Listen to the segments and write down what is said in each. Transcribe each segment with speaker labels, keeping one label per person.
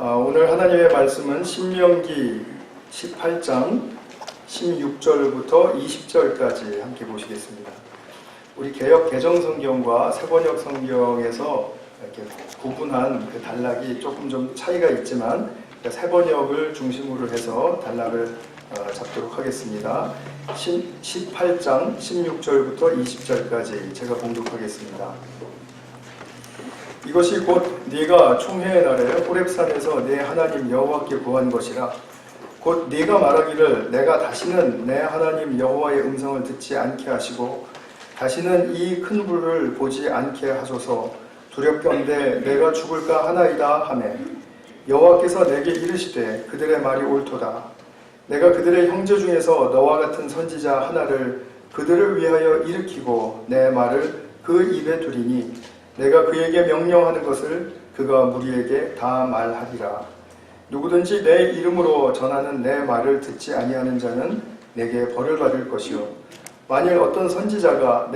Speaker 1: 오늘 하나님의 말씀은 신명기 18장 16절부터 20절까지 함께 보시겠습니다. 우리 개역 개정성경과 새번역 성경에서 이렇게 구분한 그 단락이 조금 좀 차이가 있지만 새번역을 중심으로 해서 단락을 잡도록 하겠습니다. 18장 16절부터 20절까지 제가 봉독하겠습니다. 이것이 곧 네가 총회의 날에 호렙산에서 네 하나님 여호와께 구한 것이라. 곧 네가 말하기를 내가 다시는 내 하나님 여호와의 음성을 듣지 않게 하시고 다시는 이 큰 불을 보지 않게 하소서. 두렵건대 내가 죽을까 하나이다 하매 여호와께서 내게 이르시되 그들의 말이 옳도다. 내가 그들의 형제 중에서 너와 같은 선지자 하나를 그들을 위하여 일으키고 내 말을 그 입에 두리니 내가 그에게 명령하는 것을 그가 무리에게 다 말하리라. 누구든지 내 이름으로 전하는 내 말을 듣지 아니하는 자는 내게 벌을 받을 것이요 만일 어떤 선지자가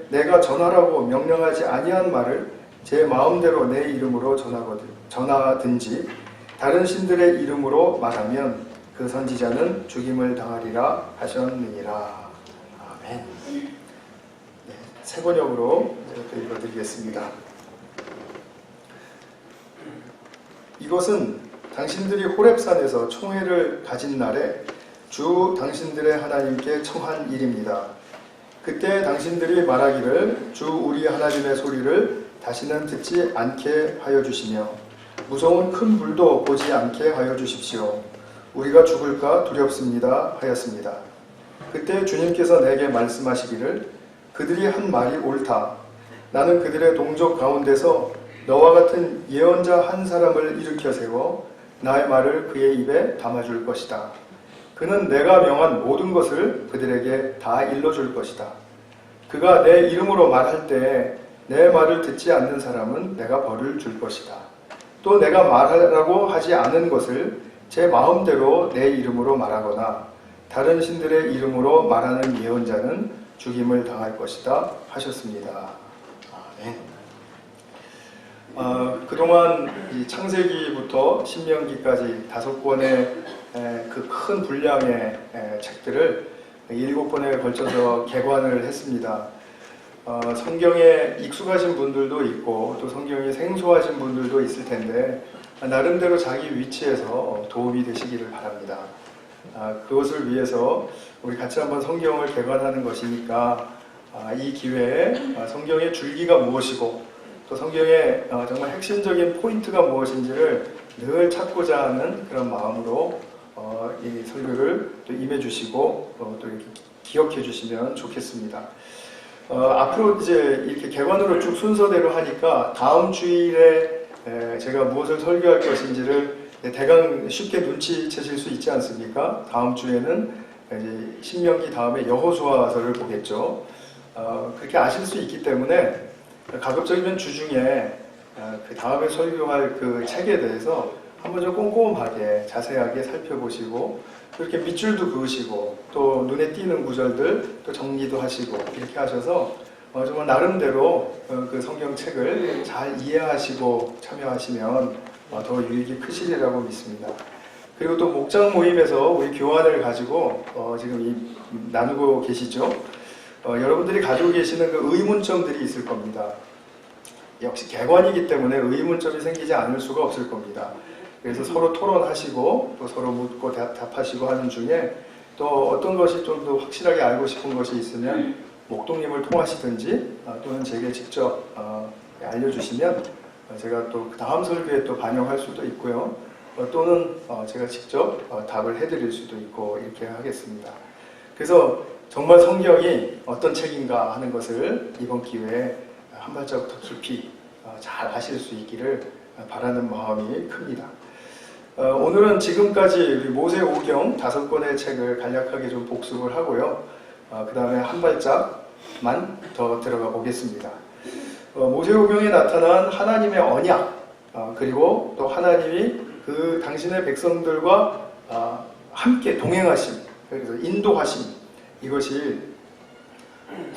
Speaker 1: 내가 전하라고 명령하지 아니한 말을 제 마음대로 내 이름으로 전하든지 다른 신들의 이름으로 말하면 그 선지자는 죽임을 당하리라 하셨느니라. 아멘. 네, 새번역으로 읽어드리겠습니다. 이것은 당신들이 호렙산에서 총회를 가진 날에 주 당신들의 하나님께 청한 일입니다. 그때 당신들이 말하기를 주 우리 하나님의 소리를 다시는 듣지 않게 하여 주시며 무서운 큰 불도 보지 않게 하여 주십시오. 우리가 죽을까 두렵습니다 하였습니다. 그때 주님께서 내게 말씀하시기를 그들이 한 말이 옳다. 나는 그들의 동족 가운데서 너와 같은 예언자 한 사람을 일으켜 세워 나의 말을 그의 입에 담아줄 것이다. 그는 내가 명한 모든 것을 그들에게 다 일러줄 것이다. 그가 내 이름으로 말할 때 내 말을 듣지 않는 사람은 내가 벌을 줄 것이다. 또 내가 말하라고 하지 않은 것을 제 마음대로 내 이름으로 말하거나 다른 신들의 이름으로 말하는 예언자는 죽임을 당할 것이다 하셨습니다. 아멘. 그동안 이 창세기부터 신명기까지 5권의 그 큰 분량의 책들을 7번에 걸쳐서 개관을 했습니다. 성경에 익숙하신 분들도 있고 또 성경이 생소하신 분들도 있을 텐데 나름대로 자기 위치에서 도움이 되시기를 바랍니다. 그것을 위해서 우리 같이 한번 성경을 개관하는 것이니까 이 기회에 성경의 줄기가 무엇이고 또 성경의 정말 핵심적인 포인트가 무엇인지를 늘 찾고자 하는 그런 마음으로 이 설교를 또 임해주시고 또 이렇게 기억해 주시면 좋겠습니다. 앞으로 이제 이렇게 개관으로 쭉 순서대로 하니까 다음 주일에 제가 무엇을 설교할 것인지를 대강 쉽게 눈치채실 수 있지 않습니까? 다음 주에는 이제 신명기 다음에 여호수아서를 보겠죠. 그렇게 아실 수 있기 때문에 가급적이면 주중에 그 다음에 설교할 그 책에 대해서 한번 좀 꼼꼼하게 자세하게 살펴보시고 그렇게 밑줄도 그으시고 또 눈에 띄는 구절들 또 정리도 하시고 이렇게 하셔서 정말 나름대로 그 성경책을 잘 이해하시고 참여하시면 더 유익이 크시리라고 믿습니다. 그리고 또 목장 모임에서 우리 교환을 가지고 지금 나누고 계시죠. 여러분들이 가지고 계시는 그 의문점들이 있을 겁니다. 역시 개관이기 때문에 의문점이 생기지 않을 수가 없을 겁니다. 그래서 서로 토론하시고 또 서로 묻고 답하시고 하는 중에 또 어떤 것이 좀 더 확실하게 알고 싶은 것이 있으면 목동님을 통하시든지 또는 제게 직접 알려주시면 제가 또 그 다음 설교에 또 반영할 수도 있고요. 또는 제가 직접 답을 해드릴 수도 있고 이렇게 하겠습니다. 그래서 정말 성경이 어떤 책인가 하는 것을 이번 기회에 한 발자국 더 깊이 잘 아실 수 있기를 바라는 마음이 큽니다. 오늘은 지금까지 우리 모세오경 5권의 책을 간략하게 좀 복습을 하고요. 그 다음에 한 발짝만 더 들어가 보겠습니다. 모세오경에 나타난 하나님의 언약, 그리고 또 하나님이 그 당신의 백성들과 함께 동행하심, 그래서 인도하심, 이것이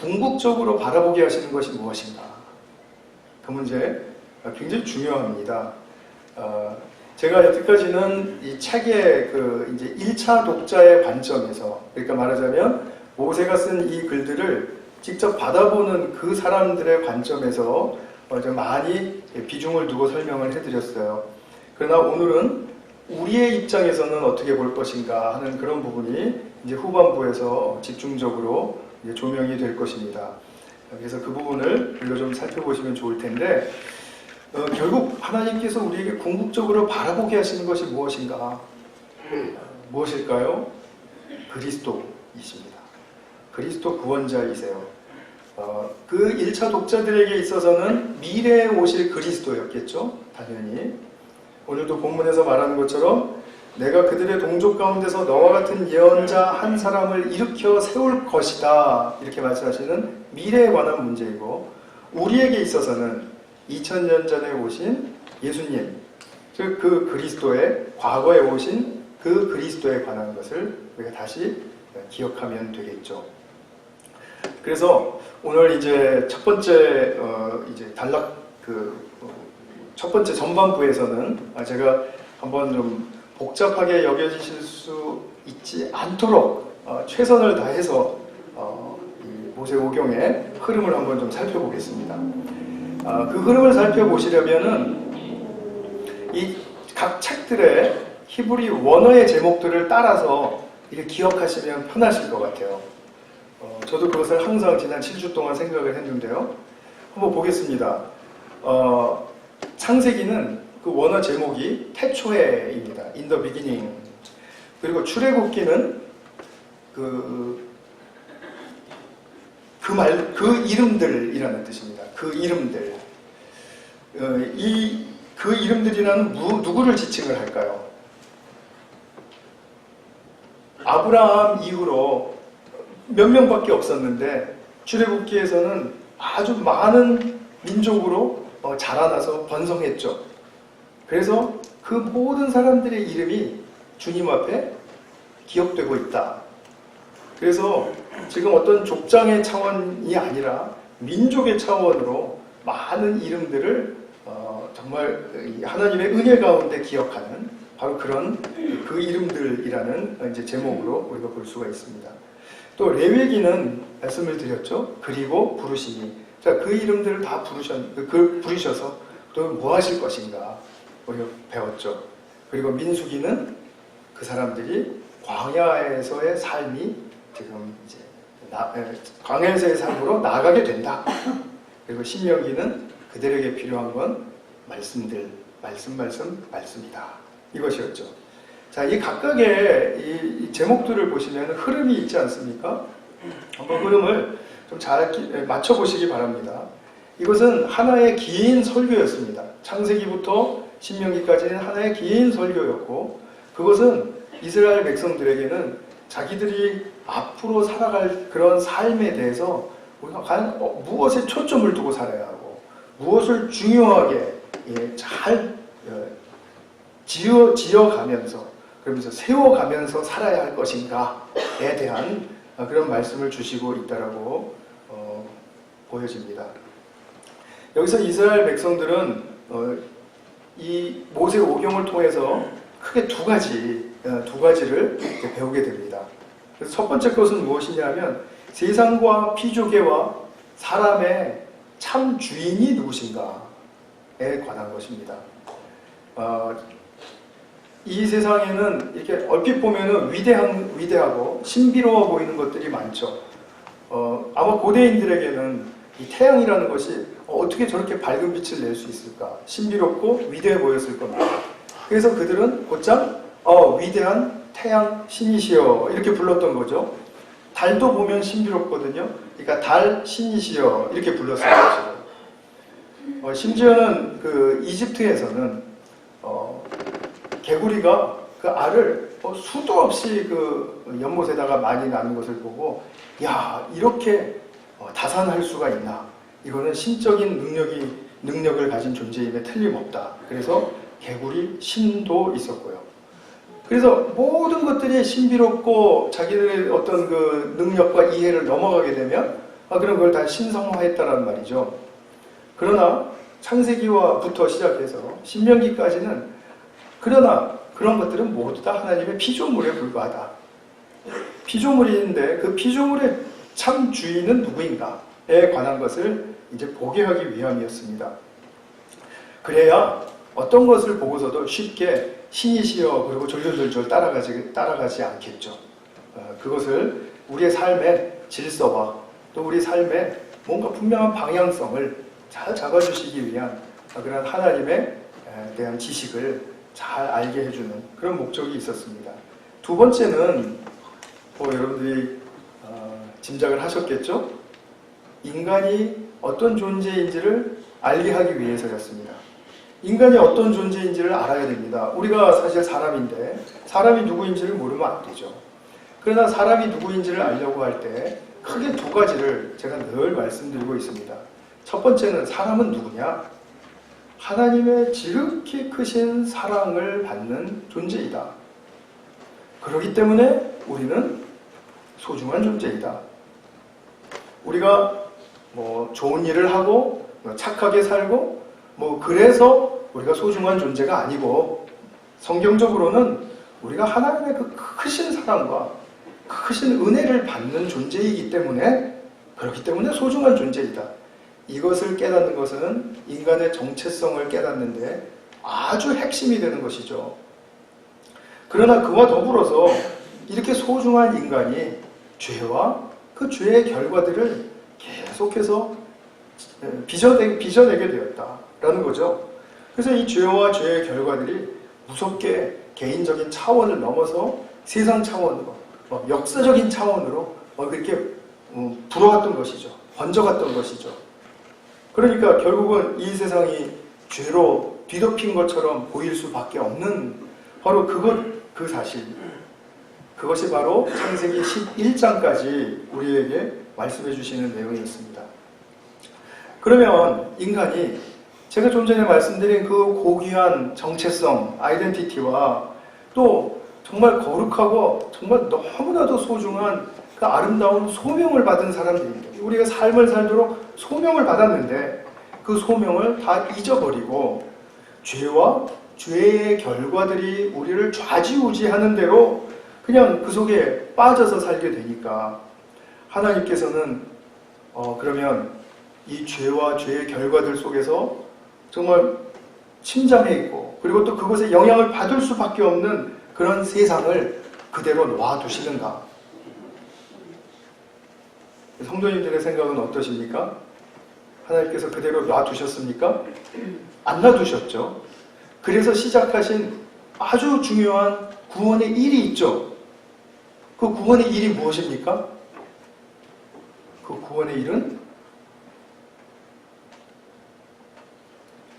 Speaker 1: 궁극적으로 바라보게 하시는 것이 무엇인가? 그 문제 굉장히 중요합니다. 제가 여태까지는 이 책의 그 이제 1차 독자의 관점에서, 그러니까 말하자면 모세가 쓴 이 글들을 직접 받아보는 그 사람들의 관점에서 좀 많이 비중을 두고 설명을 해드렸어요. 그러나 오늘은 우리의 입장에서는 어떻게 볼 것인가 하는 그런 부분이 이제 후반부에서 집중적으로 이제 조명이 될 것입니다. 그래서 그 부분을 우리가 좀 살펴보시면 좋을 텐데, 결국 하나님께서 우리에게 궁극적으로 바라보게 하시는 것이 무엇인가? 무엇일까요? 그리스도이십니다. 그리스도 구원자이세요. 그 1차 독자들에게 있어서는 미래에 오실 그리스도였겠죠? 당연히. 오늘도 본문에서 말하는 것처럼 내가 그들의 동족 가운데서 너와 같은 예언자 한 사람을 일으켜 세울 것이다, 이렇게 말씀하시는 미래에 관한 문제이고, 우리에게 있어서는 2000년 전에 오신 예수님, 즉 그 그리스도의 과거에 오신 그 그리스도에 관한 것을 우리가 다시 기억하면 되겠죠. 그래서 오늘 이제 첫 번째 이제 첫 번째 전반부에서는 제가 한번 좀 복잡하게 여겨지실 수 있지 않도록 최선을 다해서 이 모세오경의 흐름을 한번 좀 살펴보겠습니다. 그 흐름을 살펴보시려면은 이 각 책들의 히브리 원어의 제목들을 따라서 이렇게 기억하시면 편하실 것 같아요. 저도 그것을 항상 지난 7주 동안 생각을 했는데요. 한번 보겠습니다. 창세기는 그 원어 제목이 태초에입니다. In the beginning. 그리고 출애굽기는 그 이름들이라는 뜻입니다. 그 이름들. 그 이름들이라는 누구를 지칭을 할까요? 아브라함 이후로 몇 명밖에 없었는데 출애굽기에서는 아주 많은 민족으로 자라나서 번성했죠. 그래서 그 모든 사람들의 이름이 주님 앞에 기억되고 있다. 그래서 지금 어떤 족장의 차원이 아니라 민족의 차원으로 많은 이름들을 정말 하나님의 은혜 가운데 기억하는 바로 그런 그 이름들이라는 이제 제목으로 우리가 볼 수가 있습니다. 또 레위기는 말씀을 드렸죠. 그리고 부르시니. 자, 그 이름들을 다 부르셔서 또 뭐 하실 것인가 우리가 배웠죠. 그리고 민수기는 그 사람들이 광야에서의 삶이 지금 이제 광야에서의 삶으로 나아가게 된다. 그리고 신명기는 그들에게 필요한 건 말씀이다. 이것이었죠. 자, 이 각각의 이 제목들을 보시면 흐름이 있지 않습니까? 한번 흐름을 좀 잘 맞춰보시기 바랍니다. 이것은 하나의 긴 설교였습니다. 창세기부터 신명기까지는 하나의 긴 설교였고, 그것은 이스라엘 백성들에게는 자기들이 앞으로 살아갈 그런 삶에 대해서 우리가 과연 무엇에 초점을 두고 살아야 하고, 무엇을 중요하게 잘 지어가면서, 그러면서 세워가면서 살아야 할 것인가에 대한 그런 말씀을 주시고 있다라고 보여집니다. 여기서 이스라엘 백성들은 이 모세오경을 통해서 크게 두 가지를 배우게 됩니다. 그래서 첫 번째 것은 무엇이냐면 세상과 피조계와 사람의 참 주인이 누구신가에 관한 것입니다. 이 세상에는 이렇게 얼핏 보면은 위대하고 신비로워 보이는 것들이 많죠. 아마 고대인들에게는 이 태양이라는 것이 어떻게 저렇게 밝은 빛을 낼 수 있을까? 신비롭고 위대해 보였을 겁니다. 그래서 그들은 곧장 위대한 태양 신이시여 이렇게 불렀던 거죠. 달도 보면 신비롭거든요. 그러니까 달 신이시여 이렇게 불렀어요. 심지어는 그 이집트에서는 개구리가 그 알을 수도 없이 그 연못에다가 많이 나는 것을 보고, 야, 이렇게 다산할 수가 있나? 이거는 신적인 능력을 가진 존재임에 틀림없다. 그래서 개구리 신도 있었고요. 그래서 모든 것들이 신비롭고 자기들의 어떤 그 능력과 이해를 넘어가게 되면 그런 걸 다 신성화했다는 말이죠. 그러나 창세기와부터 시작해서 신명기까지는 그러나 그런 것들은 모두 다 하나님의 피조물에 불과하다. 피조물인데 그 피조물의 참 주인은 누구인가에 관한 것을 이제 보게 하기 위함이었습니다. 그래야 어떤 것을 보고서도 쉽게 신이시여 그리고 졸졸졸졸 따라가지 않겠죠. 그것을 우리의 삶의 질서와 또 우리 삶의 뭔가 분명한 방향성을 잘 잡아주시기 위한 그런 하나님에 대한 지식을 잘 알게 해주는 그런 목적이 있었습니다. 두 번째는 여러분들이 짐작을 하셨겠죠? 인간이 어떤 존재인지를 알게 하기 위해서였습니다. 인간이 어떤 존재인지를 알아야 됩니다. 우리가 사실 사람인데 사람이 누구인지를 모르면 안 되죠. 그러나 사람이 누구인지를 알려고 할 때 크게 두 가지를 제가 늘 말씀드리고 있습니다. 첫 번째는 사람은 누구냐? 하나님의 지극히 크신 사랑을 받는 존재이다. 그렇기 때문에 우리는 소중한 존재이다. 우리가 좋은 일을 하고 착하게 살고 그래서 우리가 소중한 존재가 아니고 성경적으로는 우리가 하나님의 그 크신 사랑과 크신 은혜를 받는 존재이기 때문에 그렇기 때문에 소중한 존재이다. 이것을 깨닫는 것은 인간의 정체성을 깨닫는데 아주 핵심이 되는 것이죠. 그러나 그와 더불어서 이렇게 소중한 인간이 죄와 그 죄의 결과들을 계속해서 빚어내게 되었다라는 거죠. 그래서 이 죄와 죄의 결과들이 무섭게 개인적인 차원을 넘어서 세상 차원으로 역사적인 차원으로 그렇게 불어갔던 것이죠. 번져갔던 것이죠. 그러니까 결국은 이 세상이 죄로 뒤덮인 것처럼 보일 수밖에 없는 바로 그 사실. 그것이 바로 창세기 11장까지 우리에게 말씀해 주시는 내용이었습니다. 그러면 인간이 제가 좀 전에 말씀드린 그 고귀한 정체성, 아이덴티티와 또 정말 거룩하고 정말 너무나도 소중한 그 아름다운 소명을 받은 사람들입니다. 우리가 삶을 살도록 소명을 받았는데 그 소명을 다 잊어버리고 죄와 죄의 결과들이 우리를 좌지우지하는 대로 그냥 그 속에 빠져서 살게 되니까 하나님께서는 그러면 이 죄와 죄의 결과들 속에서 정말 침잠해 있고 그리고 또 그것에 영향을 받을 수밖에 없는 그런 세상을 그대로 놔두시는가? 성도님들의 생각은 어떠십니까? 하나님께서 그대로 놔두셨습니까? 안 놔두셨죠. 그래서 시작하신 아주 중요한 구원의 일이 있죠. 그 구원의 일이 무엇입니까? 그 구원의 일은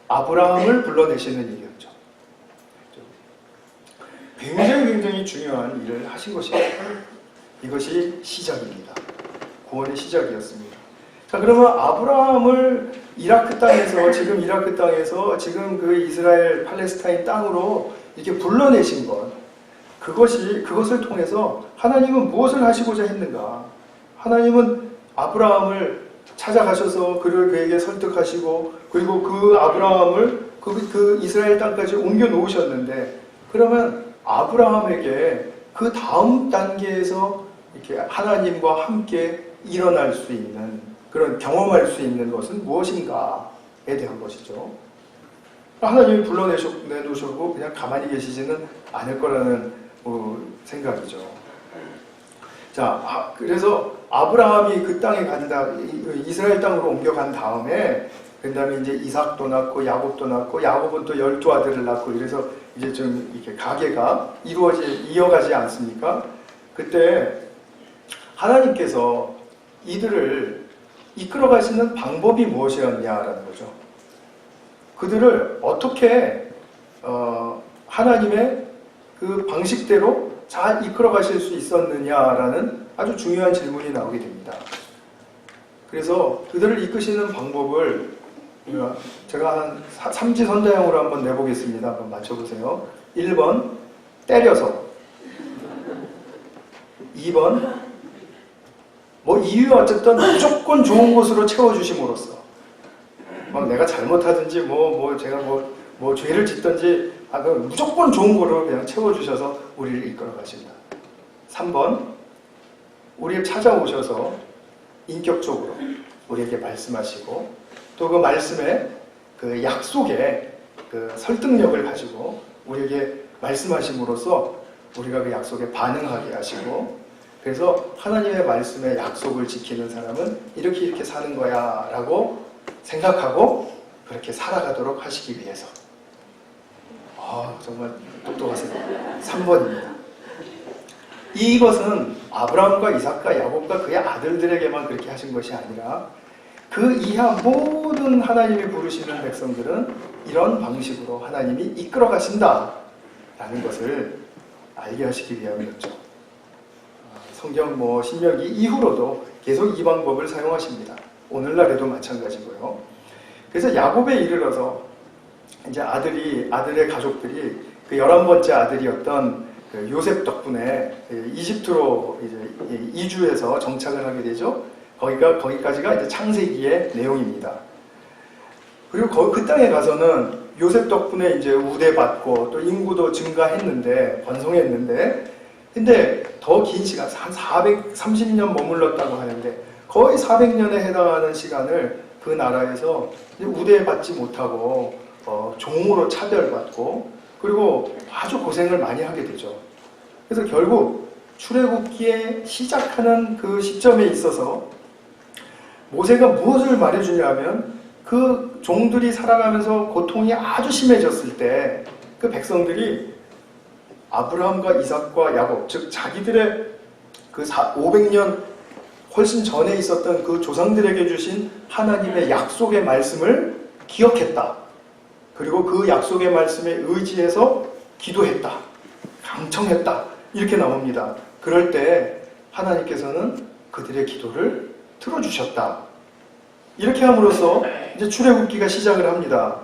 Speaker 1: 아브라함을 불러내시는 일이었죠. 굉장히 중요한 일을 하신 것입니다. 이것이 시작입니다. 구원의 시작이었습니다. 자, 그러면 아브라함을 이라크 땅에서 지금 그 이스라엘 팔레스타인 땅으로 이렇게 불러내신 것, 그것을 통해서 하나님은 무엇을 하시고자 했는가? 하나님은 아브라함을 찾아가셔서 그에게 설득하시고 그리고 그 아브라함을 그 이스라엘 땅까지 옮겨 놓으셨는데 그러면 아브라함에게 그 다음 단계에서 이렇게 하나님과 함께 일어날 수 있는 그런 경험할 수 있는 것은 무엇인가에 대한 것이죠. 하나님이 불러내놓으셨고 그냥 가만히 계시지는 않을 거라는 생각이죠. 자, 그래서 아브라함이 그 땅에 이스라엘 땅으로 옮겨간 다음에 그 다음에 이제 이삭도 낳고 야곱도 낳고 야곱은 또 12아들을 낳고 이래서 이제 좀 이렇게 가계가 이어가지 않습니까? 그때 하나님께서 이들을 이끌어 가시는 방법이 무엇이었냐라는 거죠. 그들을 어떻게 하나님의 그 방식대로 잘 이끌어 가실 수 있었느냐라는 아주 중요한 질문이 나오게 됩니다. 그래서 그들을 이끄시는 방법을 제가 한 3지선다형으로 한번 내보겠습니다. 한번 맞춰보세요. 1번 때려서, 2번 이유 어쨌든 무조건 좋은 곳으로 채워주심으로써 막 내가 잘못하든지 제가 죄를 짓든지 그럼 무조건 좋은 거로 그냥 채워주셔서 우리를 이끌어 가신다. 3번, 우리를 찾아오셔서 인격적으로 우리에게 말씀하시고 또 그 말씀에 그 약속에 그 설득력을 가지고 우리에게 말씀하심으로써 우리가 그 약속에 반응하게 하시고, 그래서 하나님의 말씀에 약속을 지키는 사람은 이렇게 사는 거야 라고 생각하고 그렇게 살아가도록 하시기 위해서. 정말 똑똑하세요. 3번입니다. 이것은 아브라함과 이삭과 야곱과 그의 아들들에게만 그렇게 하신 것이 아니라 그 이하 모든 하나님이 부르시는 백성들은 이런 방식으로 하나님이 이끌어 가신다 라는 것을 알게 하시기 위함이었죠. 성경 신명기 이후로도 계속 이 방법을 사용하십니다. 오늘날에도 마찬가지고요. 그래서 야곱에 이르러서 이제 아들의 가족들이 그 11번째 아들이었던 그 요셉 덕분에 이집트로 이제 이주해서 정착을 하게 되죠. 거기까지가 이제 창세기의 내용입니다. 그리고 그 땅에 가서는 요셉 덕분에 이제 우대받고 또 인구도 증가했는데, 번성했는데, 근데 더 긴 시간, 한 430년 머물렀다고 하는데, 거의 400년에 해당하는 시간을 그 나라에서 우대받지 못하고, 종으로 차별받고, 그리고 아주 고생을 많이 하게 되죠. 그래서 결국 출애굽기에 시작하는 그 시점에 있어서 모세가 무엇을 말해주냐면, 그 종들이 살아가면서 고통이 아주 심해졌을 때 그 백성들이 아브라함과 이삭과 야곱, 즉 자기들의 그 500년 훨씬 전에 있었던 그 조상들에게 주신 하나님의 약속의 말씀을 기억했다. 그리고 그 약속의 말씀에 의지해서 기도했다. 강청했다. 이렇게 나옵니다. 그럴 때 하나님께서는 그들의 기도를 들어주셨다. 이렇게 함으로써 이제 출애굽기가 시작을 합니다.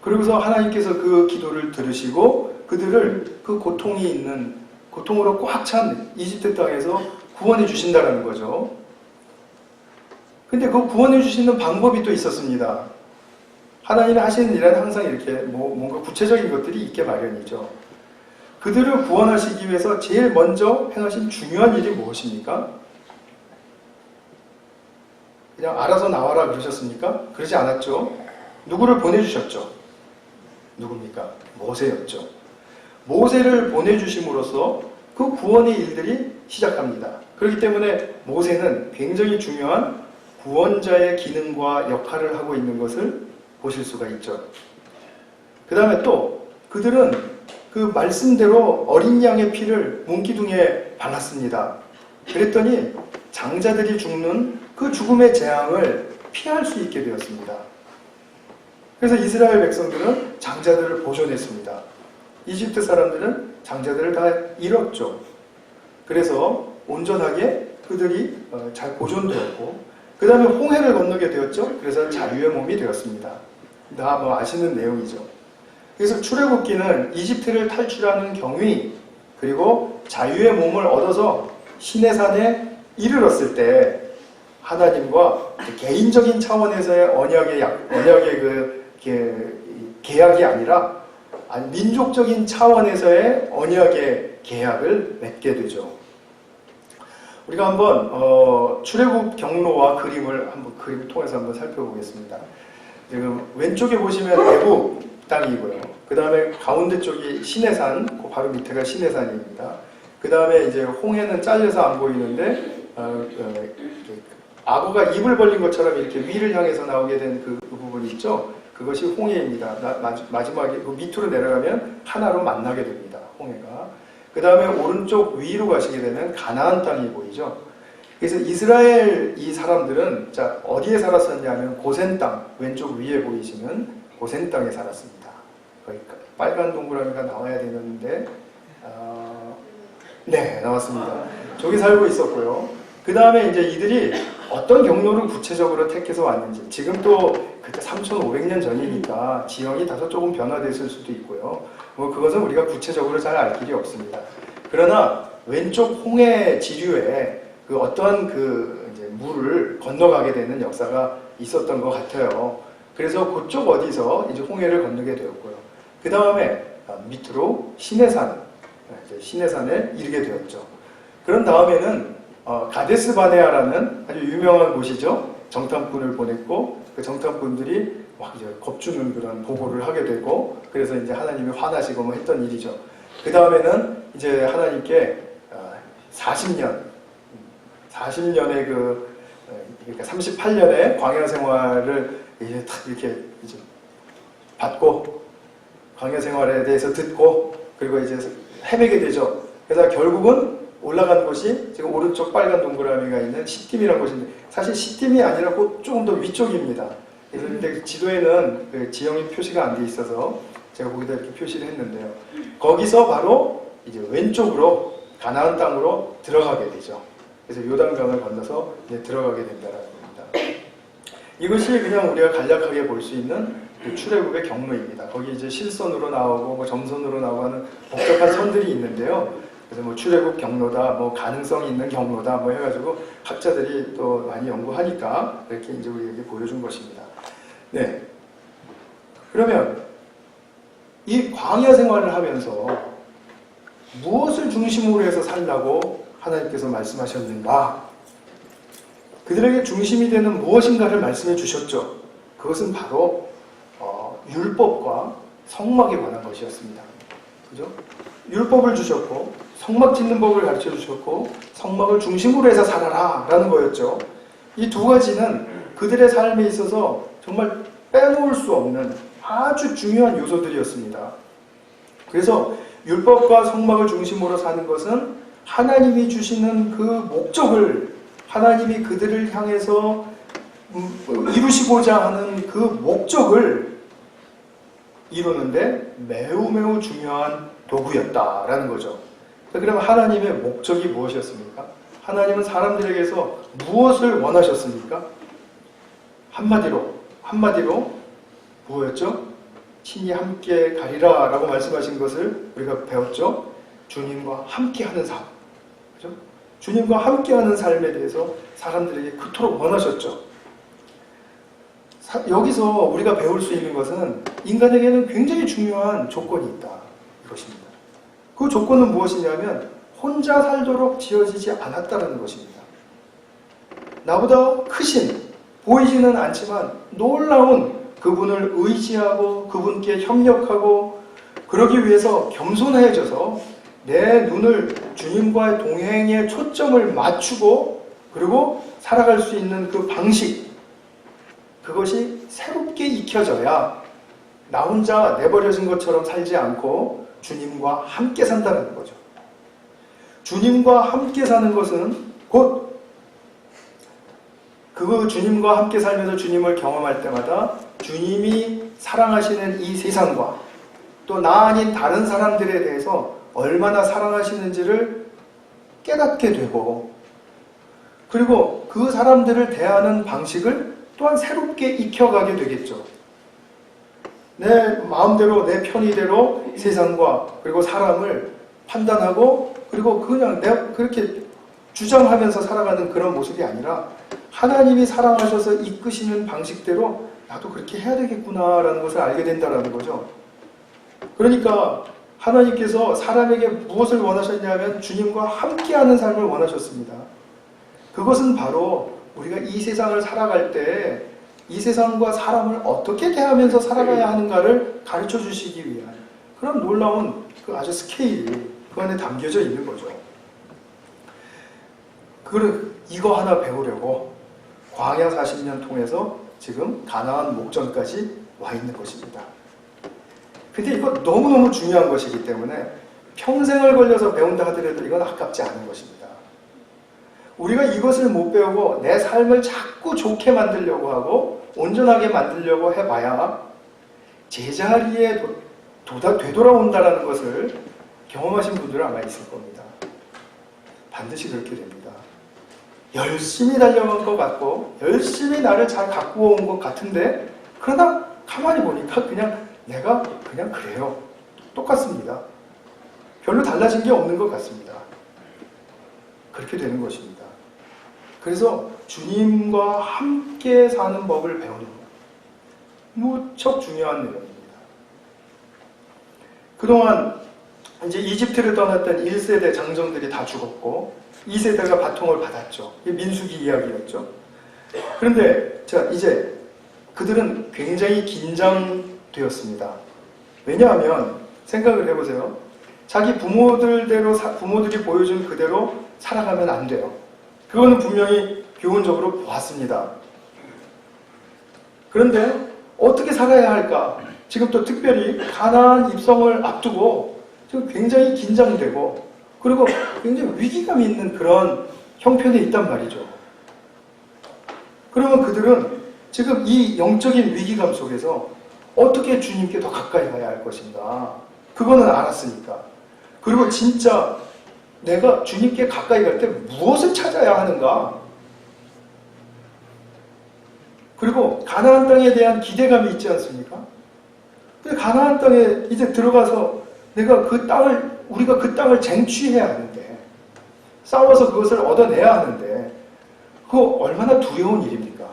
Speaker 1: 그러고서 하나님께서 그 기도를 들으시고 그들을 그 고통으로 꽉 찬 이집트 땅에서 구원해 주신다는 거죠. 근데 그 구원해 주시는 방법이 또 있었습니다. 하나님이 하시는 일은 항상 이렇게 뭔가 구체적인 것들이 있게 마련이죠. 그들을 구원하시기 위해서 제일 먼저 행하신 중요한 일이 무엇입니까? 그냥 알아서 나와라 그러셨습니까? 그러지 않았죠. 누구를 보내주셨죠? 누굽니까? 모세였죠. 모세를 보내주심으로써 그 구원의 일들이 시작합니다. 그렇기 때문에 모세는 굉장히 중요한 구원자의 기능과 역할을 하고 있는 것을 보실 수가 있죠. 그 다음에 또 그들은 그 말씀대로 어린 양의 피를 문기둥에 발랐습니다. 그랬더니 장자들이 죽는 그 죽음의 재앙을 피할 수 있게 되었습니다. 그래서 이스라엘 백성들은 장자들을 보존했습니다. 이집트 사람들은 장자들을 다 잃었죠. 그래서 온전하게 그들이 잘 보존되었고, 그 다음에 홍해를 건너게 되었죠. 그래서 자유의 몸이 되었습니다. 다 아시는 내용이죠. 그래서 출애굽기는 이집트를 탈출하는 경위, 그리고 자유의 몸을 얻어서 시내산에 이르렀을 때 하나님과 개인적인 차원에서의 언약의 계약이 아니라 민족적인 차원에서의 언약의 계약을 맺게 되죠. 우리가 한번 출애굽 경로와 그림을 통해서 한번 살펴보겠습니다. 지금 왼쪽에 보시면 애굽 땅이고요. 그 다음에 가운데 쪽이 시내산, 그 바로 밑에가 시내산입니다. 그 다음에 이제 홍해는 잘려서 안 보이는데 악어가 입을 벌린 것처럼 이렇게 위를 향해서 나오게 된 그 부분 있죠? 그것이 홍해입니다. 마지막에 그 밑으로 내려가면 하나로 만나게 됩니다. 홍해가. 그 다음에 오른쪽 위로 가시게 되면 가나안 땅이 보이죠? 그래서 이스라엘 이 사람들은 어디에 살았었냐면 고센 땅, 왼쪽 위에 보이시는 고센 땅에 살았습니다. 거기 빨간 동그라미가 나와야 되는데 네, 나왔습니다. 저기 살고 있었고요. 그 다음에 이제 이들이 어떤 경로를 구체적으로 택해서 왔는지, 지금 또 그때 3,500년 전이니까 지형이 다소 조금 변화됐을 수도 있고요. 그것은 우리가 구체적으로 잘 알 길이 없습니다. 그러나 왼쪽 홍해 지류에 어떠한 이제 물을 건너가게 되는 역사가 있었던 것 같아요. 그래서 그쪽 어디서 이제 홍해를 건너게 되었고요. 그 다음에 밑으로 시내산에 이르게 되었죠. 그런 다음에는 가데스 바네아라는 아주 유명한 곳이죠. 정탐꾼을 보냈고 그 정탐꾼들이 막 이제 겁주는 그런 보고를 하게 되고, 그래서 이제 하나님이 화나시고 뭐 했던 일이죠. 그 다음에는 이제 하나님께 40년의 그러니까 38년의 광야 생활을 이제 딱 이렇게 이제 받고 광야 생활에 대해서 듣고 그리고 이제 헤매게 되죠. 그래서 결국은 올라간 곳이 지금 오른쪽 빨간 동그라미가 있는 시딤이라는 곳인데, 사실 시딤이 아니라 조금 더 위쪽입니다. 그래서 근데 지도에는 그 지형이 표시가 안 돼 있어서 제가 거기다 이렇게 표시를 했는데요. 거기서 바로 이제 왼쪽으로 가나안 땅으로 들어가게 되죠. 그래서 요단강을 건너서 이제 들어가게 된다는 겁니다. 이것이 그냥 우리가 간략하게 볼 수 있는 그 출애굽의 경로입니다. 거기 이제 실선으로 나오고 뭐 점선으로 나오고 하는 복잡한 선들이 있는데요. 그래서 뭐 출애굽 경로다, 뭐 가능성이 있는 경로다, 뭐 해가지고 학자들이 또 많이 연구하니까 이렇게 이제 우리에게 보여준 것입니다. 네. 그러면 이 광야 생활을 하면서 무엇을 중심으로 해서 살라고 하나님께서 말씀하셨는가? 그들에게 중심이 되는 무엇인가를 말씀해 주셨죠. 그것은 바로 율법과 성막에 관한 것이었습니다. 그죠? 율법을 주셨고 성막 짓는 법을 가르쳐 주셨고 성막을 중심으로 해서 살아라 라는 거였죠. 이 두 가지는 그들의 삶에 있어서 정말 빼놓을 수 없는 아주 중요한 요소들이었습니다. 그래서 율법과 성막을 중심으로 사는 것은 하나님이 주시는 그 목적을, 하나님이 그들을 향해서 이루시고자 하는 그 목적을 이루는데 매우 중요한 도구였다라는 거죠. 그러면 하나님의 목적이 무엇이었습니까? 하나님은 사람들에게서 무엇을 원하셨습니까? 한마디로 뭐였죠? 친히 함께 가리라 라고 말씀하신 것을 우리가 배웠죠? 주님과 함께 하는 삶. 그죠? 주님과 함께 하는 삶에 대해서 사람들에게 그토록 원하셨죠. 여기서 우리가 배울 수 있는 것은 인간에게는 굉장히 중요한 조건이 있다. 이것입니다. 그 조건은 무엇이냐면 혼자 살도록 지어지지 않았다는 것입니다. 나보다 크신, 보이지는 않지만 놀라운 그분을 의지하고 그분께 협력하고 그러기 위해서 겸손해져서 내 눈을 주님과의 동행에 초점을 맞추고 그리고 살아갈 수 있는 그 방식, 그것이 새롭게 익혀져야 나 혼자 내버려진 것처럼 살지 않고 주님과 함께 산다는 거죠. 주님과 함께 사는 것은 곧 그 주님과 함께 살면서 주님을 경험할 때마다 주님이 사랑하시는 이 세상과 또 나 아닌 다른 사람들에 대해서 얼마나 사랑하시는지를 깨닫게 되고, 그리고 그 사람들을 대하는 방식을 또한 새롭게 익혀가게 되겠죠. 내 마음대로 내 편의대로 세상과 그리고 사람을 판단하고 그리고 그냥 내가 그렇게 주장하면서 살아가는 그런 모습이 아니라 하나님이 사랑하셔서 이끄시는 방식대로 나도 그렇게 해야 되겠구나라는 것을 알게 된다는 거죠. 그러니까 하나님께서 사람에게 무엇을 원하셨냐면 주님과 함께하는 삶을 원하셨습니다. 그것은 바로 우리가 이 세상을 살아갈 때 이 세상과 사람을 어떻게 대하면서 살아가야 하는가를 가르쳐 주시기 위한 그런 놀라운 그 아주 스케일이 그 안에 담겨져 있는 거죠. 이거 하나 배우려고 광야 40년 통해서 지금 가나안 목전까지 와 있는 것입니다. 근데 이거 너무너무 중요한 것이기 때문에 평생을 걸려서 배운다 하더라도 이건 아깝지 않은 것입니다. 우리가 이것을 못 배우고 내 삶을 자꾸 좋게 만들려고 하고 온전하게 만들려고 해봐야 제자리에 되돌아온다는 것을 경험하신 분들은 아마 있을 겁니다. 반드시 그렇게 됩니다. 열심히 달려간 것 같고 열심히 나를 잘 갖고 온 것 같은데 그러다 가만히 보니까 내가 그냥 그래요. 똑같습니다. 별로 달라진 게 없는 것 같습니다. 그렇게 되는 것입니다. 그래서 주님과 함께 사는 법을 배우는 것, 무척 중요한 내용입니다. 그동안 이제 이집트를 떠났던 1세대 장정들이 다 죽었고 2세대가 바통을 받았죠. 이게 민수기 이야기였죠. 그런데 자, 이제 그들은 굉장히 긴장되었습니다. 왜냐하면 생각을 해보세요. 자기 부모들이 보여준 그대로 살아가면 안 돼요. 그거는 분명히 교훈적으로 보았습니다. 그런데 어떻게 살아야 할까? 지금 또 특별히 가나안 입성을 앞두고 지금 굉장히 긴장되고 그리고 굉장히 위기감이 있는 그런 형편에 있단 말이죠. 그러면 그들은 지금 이 영적인 위기감 속에서 어떻게 주님께 더 가까이 가야 할 것인가? 그거는 알았으니까. 그리고 진짜 내가 주님께 가까이 갈 때 무엇을 찾아야 하는가? 그리고 가나안 땅에 대한 기대감이 있지 않습니까? 근데 가나안 땅에 이제 들어가서 우리가 그 땅을 쟁취해야 하는데, 싸워서 그것을 얻어내야 하는데, 그거 얼마나 두려운 일입니까?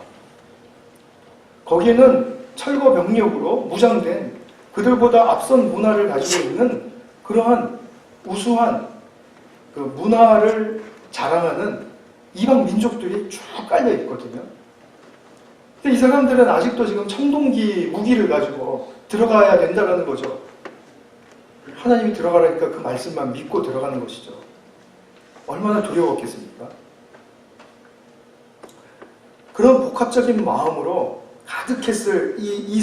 Speaker 1: 거기에는 철거 병력으로 무장된 그들보다 앞선 문화를 가지고 있는 그러한 우수한 그 문화를 자랑하는 이방 민족들이 쭉 깔려 있거든요. 근데 이 사람들은 아직도 지금 청동기 무기를 가지고 들어가야 된다는 거죠. 하나님이 들어가라니까 그 말씀만 믿고 들어가는 것이죠. 얼마나 두려웠겠습니까? 그런 복합적인 마음으로 가득했을 이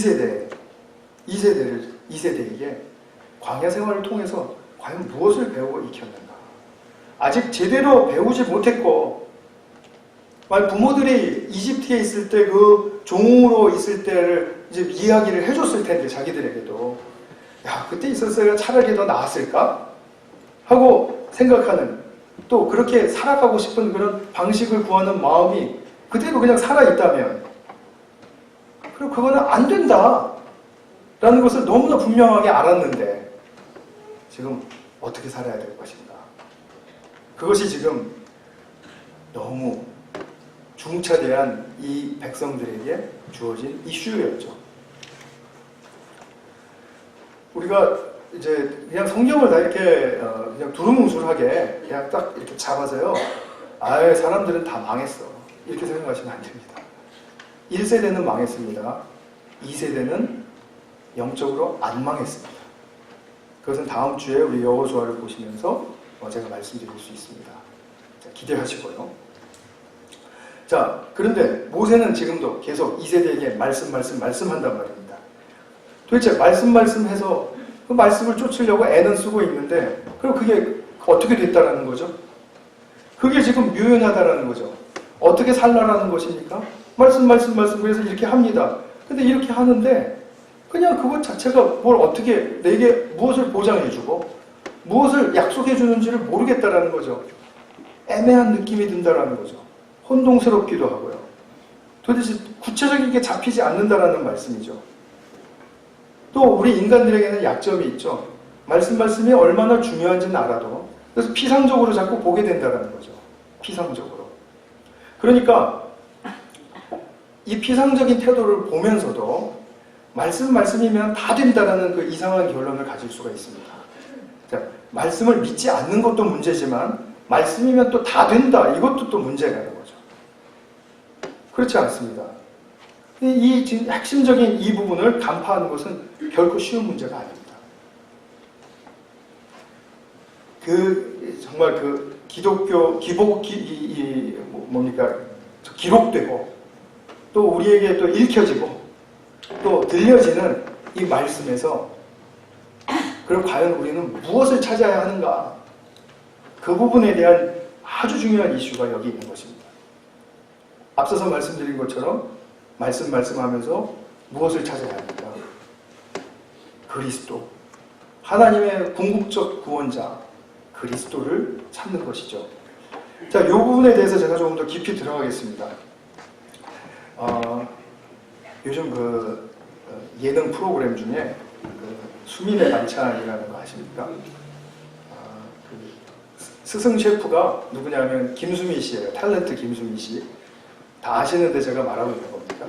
Speaker 1: 2세대에게 광야 생활을 통해서 과연 무엇을 배우고 익혔는가? 아직 제대로 배우지 못했고, 부모들이 이집트에 있을 때 그 종으로 있을 때를 이제 이야기를 해줬을 텐데, 자기들에게도. 야, 그때 있었어야 차라리 더 나았을까? 하고 생각하는, 또 그렇게 살아가고 싶은 그런 방식을 구하는 마음이 그대로 그냥 살아있다면, 그럼 그거는 안 된다. 라는 것을 너무나 분명하게 알았는데, 지금 어떻게 살아야 될 것인가? 그것이 지금 너무 중차대한 이 백성들에게 주어진 이슈였죠. 우리가 이제 그냥 성경을 다 이렇게 그냥 두루뭉술하게 그냥 딱 이렇게 잡아서요. 아예 사람들은 다 망했어. 이렇게 생각하시면 안 됩니다. 1세대는 망했습니다. 2세대는 영적으로 안 망했습니다. 그것은 다음 주에 우리 여호수아를 보시면서 제가 말씀드릴 수 있습니다. 자, 기대하시고요. 자, 그런데 모세는 지금도 계속 2세대에게 말씀한단 말입니다. 도대체 말씀해서 그 말씀을 쫓으려고 애는 쓰고 있는데, 그럼 그게 어떻게 됐다라는 거죠? 그게 지금 묘연하다라는 거죠. 어떻게 살라라는 것입니까? 말씀 그래서 이렇게 합니다. 근데 이렇게 하는데 그냥 그것 자체가 뭘 어떻게 내게 무엇을 보장해주고 무엇을 약속해주는지를 모르겠다라는 거죠. 애매한 느낌이 든다라는 거죠. 혼동스럽기도 하고요. 도대체 구체적인 게 잡히지 않는다라는 말씀이죠. 또 우리 인간들에게는 약점이 있죠. 말씀이 얼마나 중요한지는 알아도 그래서 피상적으로 자꾸 보게 된다라는 거죠. 피상적으로. 그러니까 이 피상적인 태도를 보면서도 말씀이면 다 된다라는 그 이상한 결론을 가질 수가 있습니다. 자, 말씀을 믿지 않는 것도 문제지만 말씀이면 또 다 된다, 이것도 또 문제가 있는 거죠. 그렇지 않습니다. 이 핵심적인 이 부분을 간파하는 것은 결코 쉬운 문제가 아닙니다. 정말 기독교 기록되고 또 우리에게 또 읽혀지고 또 들려지는 이 말씀에서 그럼 과연 우리는 무엇을 찾아야 하는가? 그 부분에 대한 아주 중요한 이슈가 여기 있는 것입니다. 앞서서 말씀드린 것처럼 말씀하면서 무엇을 찾아야 합니까? 그리스도, 하나님의 궁극적 구원자 그리스도를 찾는 것이죠. 자, 이 부분에 대해서 제가 조금 더 깊이 들어가겠습니다. 요즘 예능 프로그램 중에 수민의 반찬이라는 거 아십니까? 스승 셰프가 누구냐면 김수미 씨예요. 탤런트 김수미 씨. 다 아시는데 제가 말하고 있는 겁니다.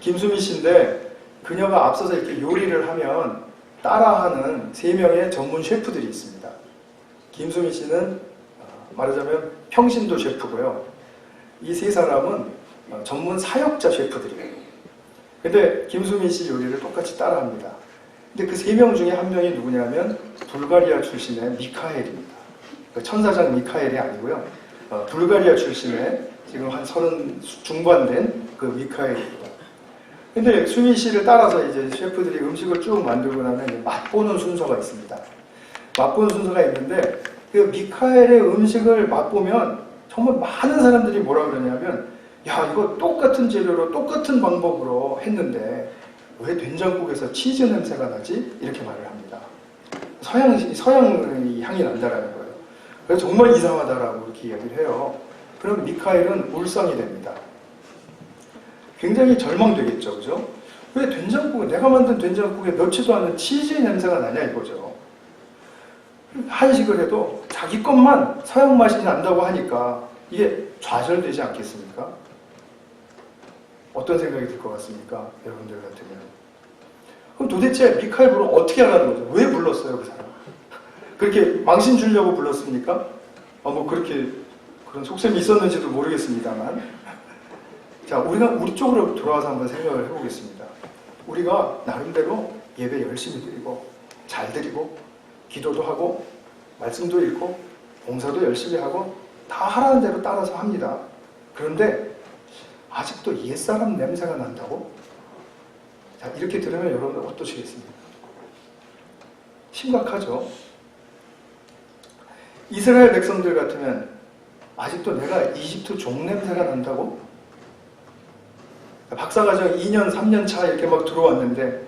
Speaker 1: 김수미 씨인데 그녀가 앞서서 이렇게 요리를 하면 따라하는 3명의 전문 셰프들이 있습니다. 김수미 씨는 말하자면 평신도 셰프고요. 이 3사람은 전문 사역자 셰프들이에요. 근데 김수미 씨 요리를 똑같이 따라합니다. 근데 그 3명 중에 한 명이 누구냐면 불가리아 출신의 미카엘입니다. 천사장 미카엘이 아니고요. 불가리아 출신의 지금 한 30 중반 된 그 미카엘입니다. 근데 수미 씨를 따라서 이제 셰프들이 음식을 쭉 만들고 나면 맛보는 순서가 있습니다. 맛보는 순서가 있는데 그 미카엘의 음식을 맛보면 정말 많은 사람들이 뭐라 그러냐면 야, 이거 똑같은 재료로 똑같은 방법으로 했는데 왜 된장국에서 치즈 냄새가 나지? 이렇게 말을 합니다. 서양 향이 난다라는 거예요. 그래서 정말 이상하다라고 이렇게 이야기를 해요. 그럼 미카엘은 울상이 됩니다. 굉장히 절망되겠죠, 그죠? 왜 내가 만든 된장국에 넣지도 않는 치즈 냄새가 나냐 이거죠. 한식을 해도 자기 것만 서양 맛이 난다고 하니까 이게 좌절되지 않겠습니까? 어떤 생각이 들 것 같습니까? 여러분들 같으면. 그럼 도대체 미카엘 불을 어떻게 하라는 거죠? 왜 불렀어요, 그 사람? 그렇게 망신 주려고 불렀습니까? 뭐 그렇게 그런 속셈이 있었는지도 모르겠습니다만. 자, 우리가 우리 쪽으로 돌아와서 한번 생각을 해보겠습니다. 우리가 나름대로 예배 열심히 드리고 잘 드리고 기도도 하고 말씀도 읽고 봉사도 열심히 하고 다 하라는 대로 따라서 합니다. 그런데 아직도 옛사람 냄새가 난다고? 자, 이렇게 들으면 여러분들 어떠시겠습니까? 심각하죠? 이스라엘 백성들 같으면 아직도 내가 이집트 종 냄새가 난다고? 박사과정 2년, 3년 차 이렇게 막 들어왔는데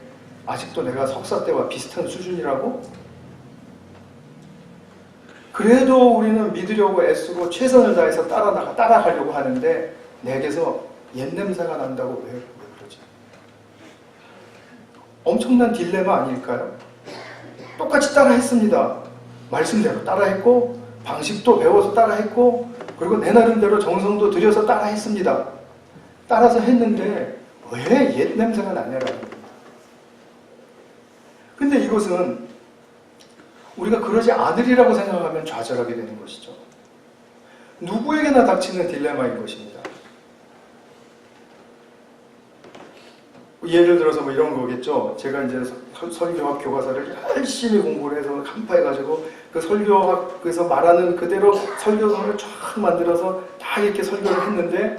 Speaker 1: 아직도 내가 석사 때와 비슷한 수준이라고? 그래도 우리는 믿으려고 애쓰고 최선을 다해서 따라가려고 하는데 내게서 옛냄새가 난다고 왜 그러지? 엄청난 딜레마 아닐까요? 똑같이 따라했습니다. 말씀대로 따라했고 방식도 배워서 따라했고 그리고 내 나름대로 정성도 들여서 따라했습니다. 따라서 했는데 왜 옛 냄새가 나냐라는 겁니다. 근데 이것은 우리가 그러지 않으리라고 생각하면 좌절하게 되는 것이죠. 누구에게나 닥치는 딜레마인 것입니다. 예를 들어서 뭐 이런 거겠죠. 제가 이제 설교학 교과서를 열심히 공부를 해서 간파해가지고 그 설교학에서 말하는 그대로 설교서를 쫙 만들어서 다 이렇게 설교를 했는데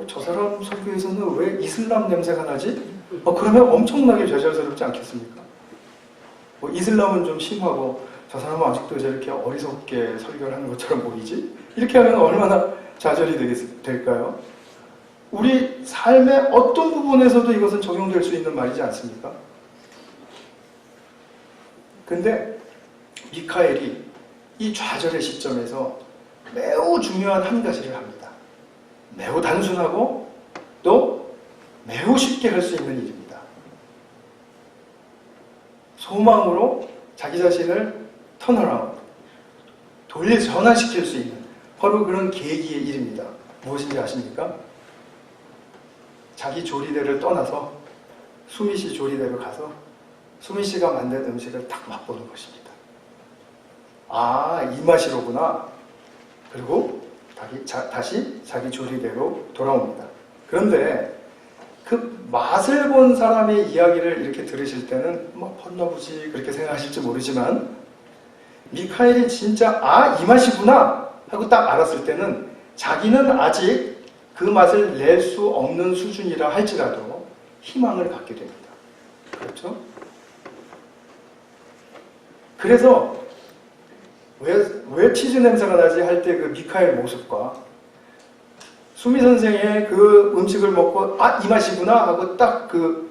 Speaker 1: 저 사람 설교에서는 왜 이슬람 냄새가 나지? 그러면 엄청나게 좌절스럽지 않겠습니까? 이슬람은 좀 심하고 저 사람은 아직도 저렇게 어리석게 설교를 하는 것처럼 보이지? 이렇게 하면 얼마나 좌절이 될까요? 우리 삶의 어떤 부분에서도 이것은 적용될 수 있는 말이지 않습니까? 근데 미카엘이 이 좌절의 시점에서 매우 중요한 한 가지를 합니다. 매우 단순하고 또 매우 쉽게 할 수 있는 일입니다. 소망으로 자기 자신을 턴어라운드, 전환시킬 수 있는 바로 그런 계기의 일입니다. 무엇인지 아십니까? 자기 조리대를 떠나서 수미 씨 조리대로 가서 수미 씨가 만든 음식을 딱 맛보는 것입니다. 아, 이 맛이로구나. 그리고 다시 자기 조리대로 돌아옵니다. 그런데 그 맛을 본 사람의 이야기를 이렇게 들으실 때는 펀나보지 그렇게 생각하실지 모르지만 미카엘이 진짜 이 맛이구나 하고 딱 알았을 때는 자기는 아직 그 맛을 낼 수 없는 수준이라 할지라도 희망을 갖게 됩니다. 그렇죠? 그래서 왜 치즈 냄새가 나지 할 때 그 미카엘 모습과 수미 선생의 그 음식을 먹고 이 맛이구나 하고 딱 그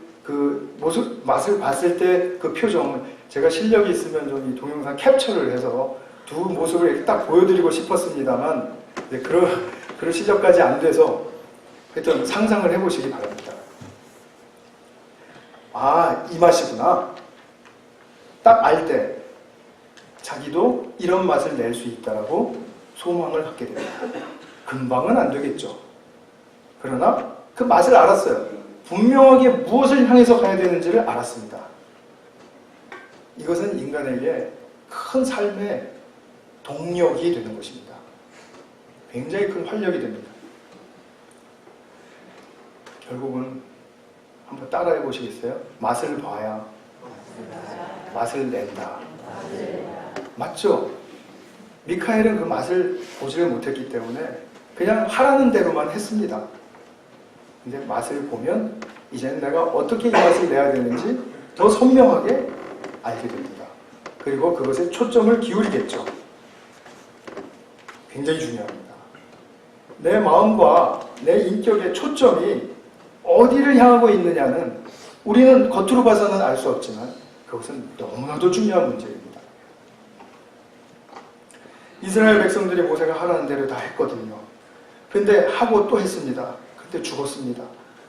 Speaker 1: 맛을 봤을 때 그 표정, 제가 실력이 있으면 좀 이 동영상 캡처를 해서 두 모습을 이렇게 딱 보여드리고 싶었습니다만 그럴 시절까지 안 돼서 하여튼 상상을 해보시기 바랍니다. 이 맛이구나. 딱 알 때 자기도 이런 맛을 낼 수 있다라고 소망을 갖게 됩니다. 금방은 안 되겠죠. 그러나 그 맛을 알았어요. 분명하게 무엇을 향해서 가야 되는지를 알았습니다. 이것은 인간에게 큰 삶의 동력이 되는 것입니다. 굉장히 큰 활력이 됩니다. 결국은 한번 따라해 보시겠어요? 맛을 봐야 맛을 낸다. 맞죠? 미카엘은 그 맛을 보지를 못했기 때문에 그냥 하라는 대로만 했습니다. 근데 맛을 보면 이제는 내가 어떻게 이 맛을 내야 되는지 더 선명하게 알게 됩니다. 그리고 그것에 초점을 기울이겠죠. 굉장히 중요합니다. 내 마음과 내 인격의 초점이 어디를 향하고 있느냐는 우리는 겉으로 봐서는 알 수 없지만 그것은 너무나도 중요한 문제입니다. 이스라엘 백성들이 모세가 하라는 대로 다 했거든요. 근데 하고 또 했습니다. 그때 죽었습니다.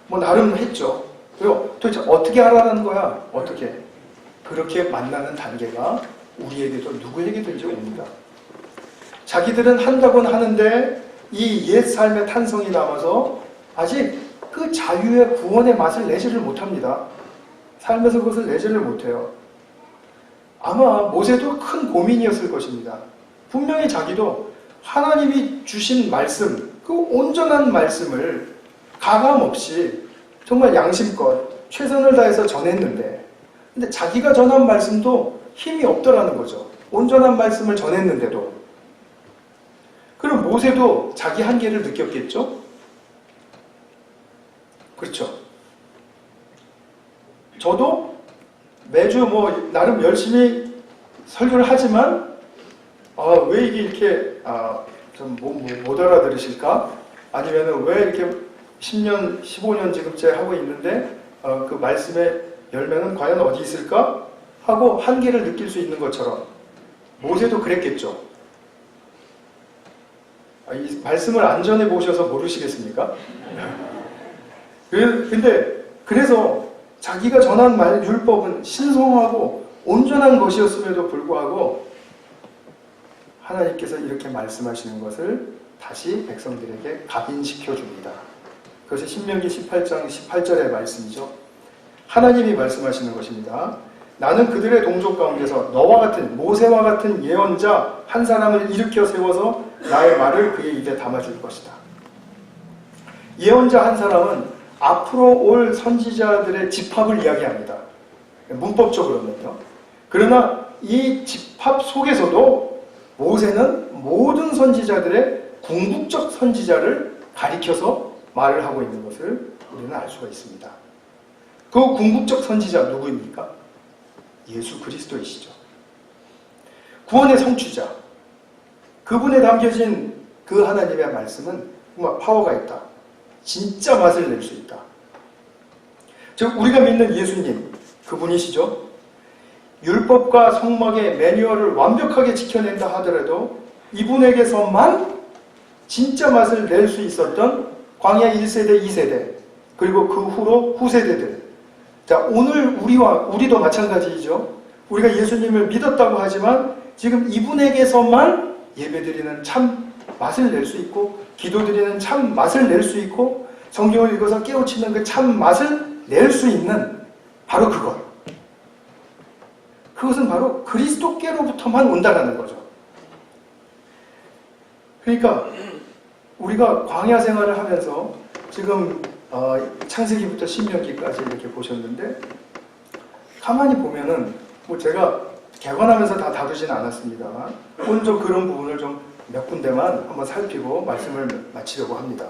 Speaker 1: 뭐 나름 했죠. 그리고 도대체 어떻게 하라는 거야? 어떻게? 그렇게 만나는 단계가 우리에게도 누구에게든지 옵니다. 자기들은 한다고는 하는데 이 옛 삶의 탄성이 남아서 아직 그 자유의 구원의 맛을 내지를 못합니다. 삶에서 그것을 내지를 못해요. 아마 모세도 큰 고민이었을 것입니다. 분명히 자기도 하나님이 주신 말씀, 그 온전한 말씀을 가감없이 정말 양심껏 최선을 다해서 전했는데, 근데 자기가 전한 말씀도 힘이 없더라는 거죠. 온전한 말씀을 전했는데도. 그럼 모세도 자기 한계를 느꼈겠죠? 그렇죠. 저도 매주 나름 열심히 설교를 하지만 왜 이게 이렇게 좀 못 알아들으실까? 아니면 왜 이렇게 10년, 15년 지금째 하고 있는데 그 말씀의 열매는 과연 어디 있을까? 하고 한계를 느낄 수 있는 것처럼 모세도 그랬겠죠. 이 말씀을 안 전해 보셔서 모르시겠습니까? 근데 그래서 자기가 전한 율법은 신성하고 온전한 것이었음에도 불구하고 하나님께서 이렇게 말씀하시는 것을 다시 백성들에게 각인시켜 줍니다. 그것이 신명기 18장 18절의 말씀이죠. 하나님이 말씀하시는 것입니다. 나는 그들의 동족 가운데서 너와 같은 모세와 같은 예언자 한 사람을 일으켜 세워서 나의 말을 그의 입에 담아줄 것이다. 예언자 한 사람은 앞으로 올 선지자들의 집합을 이야기합니다. 문법적으로는요. 그러나 이 집합 속에서도 모세는 모든 선지자들의 궁극적 선지자를 가리켜서 말을 하고 있는 것을 우리는 알 수가 있습니다. 그 궁극적 선지자 누구입니까? 예수 그리스도이시죠. 구원의 성취자. 그분에 담겨진 그 하나님의 말씀은 정말 파워가 있다. 진짜 맛을 낼 수 있다. 즉 우리가 믿는 예수님, 그분이시죠. 율법과 성막의 매뉴얼을 완벽하게 지켜낸다 하더라도 이분에게서만 진짜 맛을 낼 수 있었던 광야 1세대, 2세대, 그리고 그 후로 후세대들. 자, 오늘 우리도 마찬가지이죠. 우리가 예수님을 믿었다고 하지만 지금 이분에게서만 예배드리는 참 맛을 낼 수 있고, 기도드리는 참 맛을 낼 수 있고, 성경을 읽어서 깨우치는 그 참 맛을 낼 수 있는 바로 그것. 그것은 바로 그리스도께로부터만 온다라는 거죠. 그러니까 우리가 광야 생활을 하면서 지금 창세기부터 신명기까지 이렇게 보셨는데 가만히 보면은 제가 개관하면서 다 다루지는 않았습니다만 오늘 좀 그런 부분을 좀 몇 군데만 한번 살피고 말씀을 마치려고 합니다.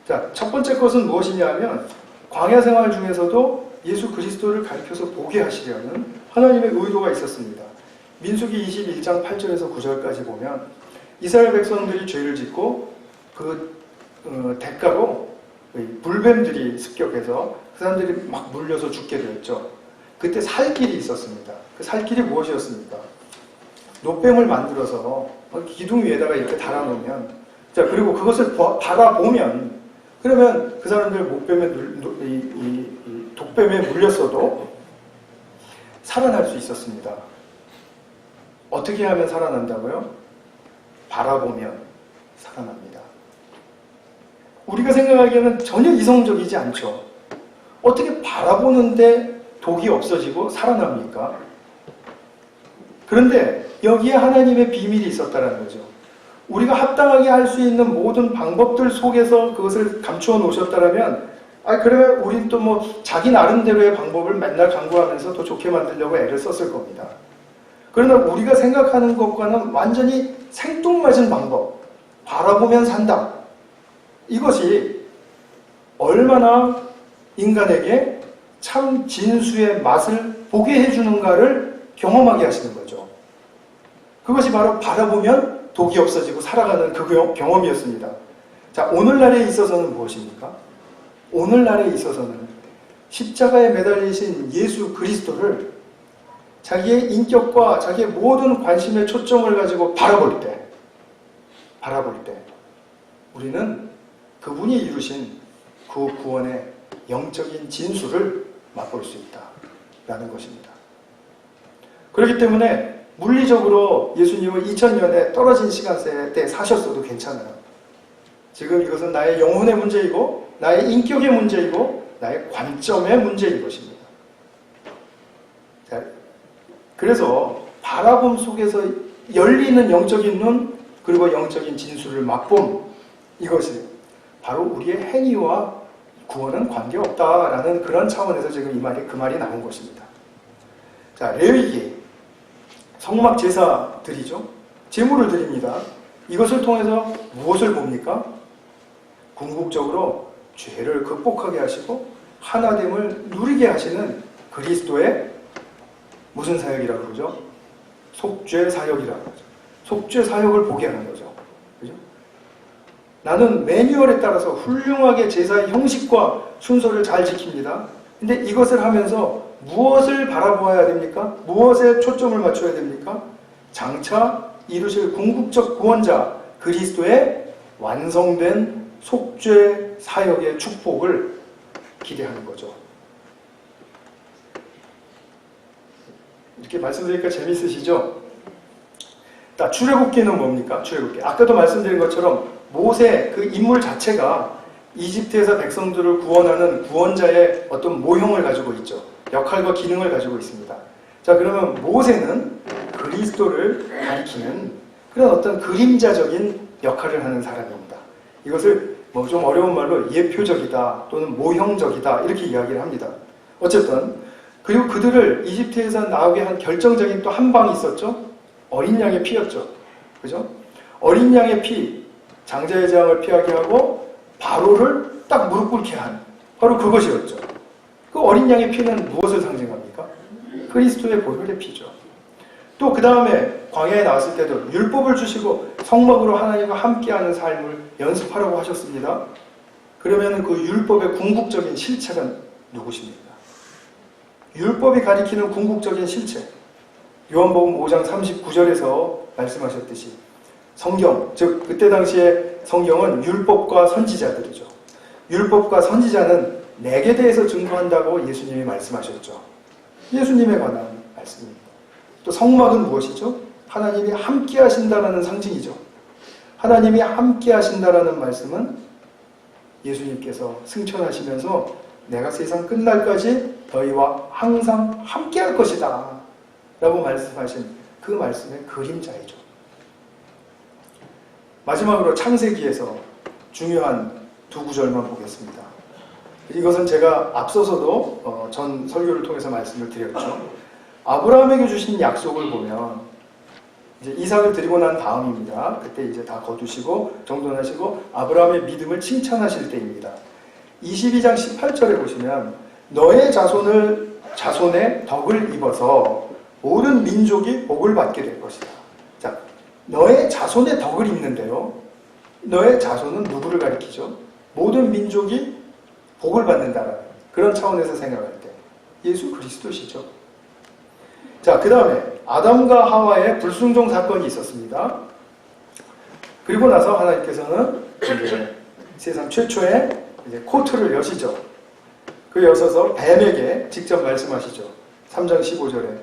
Speaker 1: 자, 첫 번째 것은 무엇이냐면 광야 생활 중에서도 예수 그리스도를 가리켜서 보게 하시려는 하나님의 의도가 있었습니다. 민수기 21장 8절에서 9절까지 보면 이스라엘 백성들이 죄를 짓고 그 대가로 불뱀들이 습격해서 그 사람들이 막 물려서 죽게 되었죠. 그때 살 길이 있었습니다. 그 살 길이 무엇이었습니까? 놋뱀을 만들어서 기둥 위에다가 이렇게 달아놓으면, 자, 그리고 그것을 바라보면, 그러면 그 사람들 독뱀에 물렸어도 살아날 수 있었습니다. 어떻게 하면 살아난다고요? 바라보면 살아납니다. 우리가 생각하기에는 전혀 이성적이지 않죠. 어떻게 바라보는데 독이 없어지고 살아납니까? 그런데 여기에 하나님의 비밀이 있었다는 거죠. 우리가 합당하게 할 수 있는 모든 방법들 속에서 그것을 감추어 놓으셨다면, 그러면 우린 또 뭐 자기 나름대로의 방법을 맨날 강구하면서 더 좋게 만들려고 애를 썼을 겁니다. 그러나 우리가 생각하는 것과는 완전히 생뚱맞은 방법, 바라보면 산다. 이것이 얼마나 인간에게 참 진수의 맛을 보게 해주는가를 경험하게 하시는 거죠. 그것이 바로 바라보면 독이 없어지고 살아가는 그 경험이었습니다. 자, 오늘날에 있어서는 무엇입니까? 오늘날에 있어서는 십자가에 매달리신 예수 그리스도를 자기의 인격과 자기의 모든 관심의 초점을 가지고 바라볼 때 우리는 그분이 이루신 그 구원의 영적인 진수를 맛볼 수 있다라는 것입니다. 그렇기 때문에 물리적으로 예수님은 2000년에 떨어진 시간대 때 사셨어도 괜찮아요. 지금 이것은 나의 영혼의 문제이고 나의 인격의 문제이고 나의 관점의 문제인 것입니다. 자, 그래서 바라봄 속에서 열리는 영적인 눈 그리고 영적인 진수를 맛봄, 이것이 바로 우리의 행위와 구원은 관계없다라는 그런 차원에서 지금 그 말이 나온 것입니다. 자, 레위기 성막 제사 드리죠. 제물을 드립니다. 이것을 통해서 무엇을 봅니까? 궁극적으로 죄를 극복하게 하시고 하나됨을 누리게 하시는 그리스도의 무슨 사역이라고 그러죠? 속죄 사역이라고 그러죠. 속죄 사역을 보게 하는 거죠. 그죠? 나는 매뉴얼에 따라서 훌륭하게 제사의 형식과 순서를 잘 지킵니다. 근데 이것을 하면서 무엇을 바라보아야 됩니까? 무엇에 초점을 맞춰야 됩니까? 장차 이루실 궁극적 구원자 그리스도의 완성된 속죄 사역의 축복을 기대하는 거죠. 이렇게 말씀드리니까 재밌으시죠? 출애굽기는 뭡니까? 출애굽기. 아까도 말씀드린 것처럼 모세 그 인물 자체가 이집트에서 백성들을 구원하는 구원자의 어떤 모형을 가지고 있죠. 역할과 기능을 가지고 있습니다. 자, 그러면 모세는 그리스도를 가리키는 그런 어떤 그림자적인 역할을 하는 사람입니다. 이것을 뭐 좀 어려운 말로 예표적이다 또는 모형적이다 이렇게 이야기를 합니다. 어쨌든 그리고 그들을 이집트에서 나오게 한 결정적인 또 한 방이 있었죠. 어린 양의 피였죠. 그죠? 어린 양의 피, 장자의 재앙을 피하게 하고 바로를 딱 무릎 꿇게 한 바로 그것이었죠. 그 어린 양의 피는 무엇을 상징합니까? 그리스도의 보혈의 피죠. 또 그 다음에 광야에 나왔을 때도 율법을 주시고 성막으로 하나님과 함께하는 삶을 연습하라고 하셨습니다. 그러면 그 율법의 궁극적인 실체가 누구십니까? 율법이 가리키는 궁극적인 실체, 요한복음 5장 39절에서 말씀하셨듯이 성경, 즉 그때 당시에 성경은 율법과 선지자들이죠. 율법과 선지자는 내게 대해서 증거한다고 예수님이 말씀하셨죠. 예수님에 관한 말씀입니다. 또 성막은 무엇이죠? 하나님이 함께 하신다라는 상징이죠. 하나님이 함께 하신다라는 말씀은 예수님께서 승천하시면서 내가 세상 끝날까지 너희와 항상 함께 할 것이다 라고 말씀하신 그 말씀의 그림자이죠. 마지막으로 창세기에서 중요한 두 구절만 보겠습니다. 이것은 제가 앞서서도 전 설교를 통해서 말씀을 드렸죠. 아브라함에게 주신 약속을 보면 이제 이삭을 드리고 난 다음입니다. 그때 이제 다 거두시고 정돈하시고 아브라함의 믿음을 칭찬하실 때입니다. 22장 18절에 보시면 너의 자손의 덕을 입어서 모든 민족이 복을 받게 될 것이다. 자, 너의 자손의 덕을 입는데요. 너의 자손은 누구를 가리키죠? 모든 민족이 복을 받는다라는 그런 차원에서 생각할 때 예수 그리스도시죠. 자, 그 다음에 아담과 하와의 불순종 사건이 있었습니다. 그리고 나서 하나님께서는 이제 세상 최초의 이제 코트를 여시죠. 그 여셔서 뱀에게 직접 말씀하시죠. 3장 15절에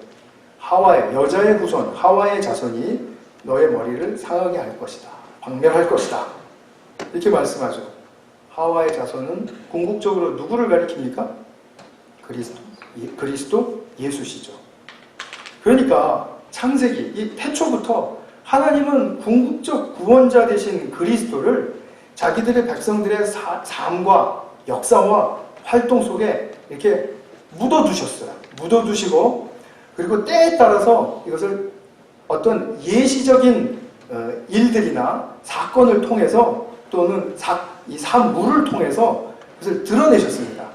Speaker 1: 하와의 여자의 후손 하와의 자손이 너의 머리를 상하게 할 것이다. 박멸할 것이다. 이렇게 말씀하죠. 하와의 자손은 궁극적으로 누구를 가리킵니까? 그리스도 예수시죠. 그러니까 창세기, 이 태초부터 하나님은 궁극적 구원자 되신 그리스도를 자기들의 백성들의 삶과 역사와 활동 속에 이렇게 묻어두셨어요. 묻어두시고, 그리고 때에 따라서 이것을 어떤 예시적인 일들이나 사건을 통해서 또는 이 산물을 통해서 그것을 드러내셨습니다.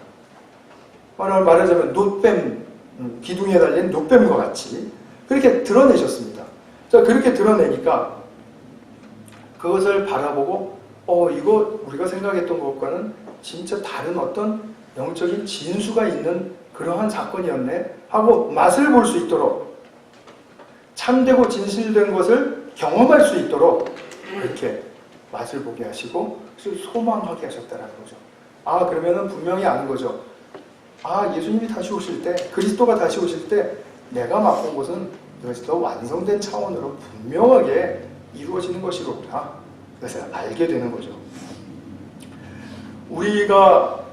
Speaker 1: 말하자면 놋뱀, 기둥에 달린 놋뱀과 같이 그렇게 드러내셨습니다. 자, 그렇게 드러내니까 그것을 바라보고 이거 우리가 생각했던 것과는 진짜 다른 어떤 영적인 진수가 있는 그러한 사건이었네 하고 맛을 볼 수 있도록, 참되고 진실된 것을 경험할 수 있도록 이렇게 맛을 보게 하시고 소망하게 하셨다는 거죠. 그러면은 분명히 아는 거죠. 예수님이 다시 오실 때, 그리스도가 다시 오실 때 내가 맛본 것은 이것이 더 완성된 차원으로 분명하게 이루어지는 것이로구나. 그것을 알게 되는 거죠. 우리가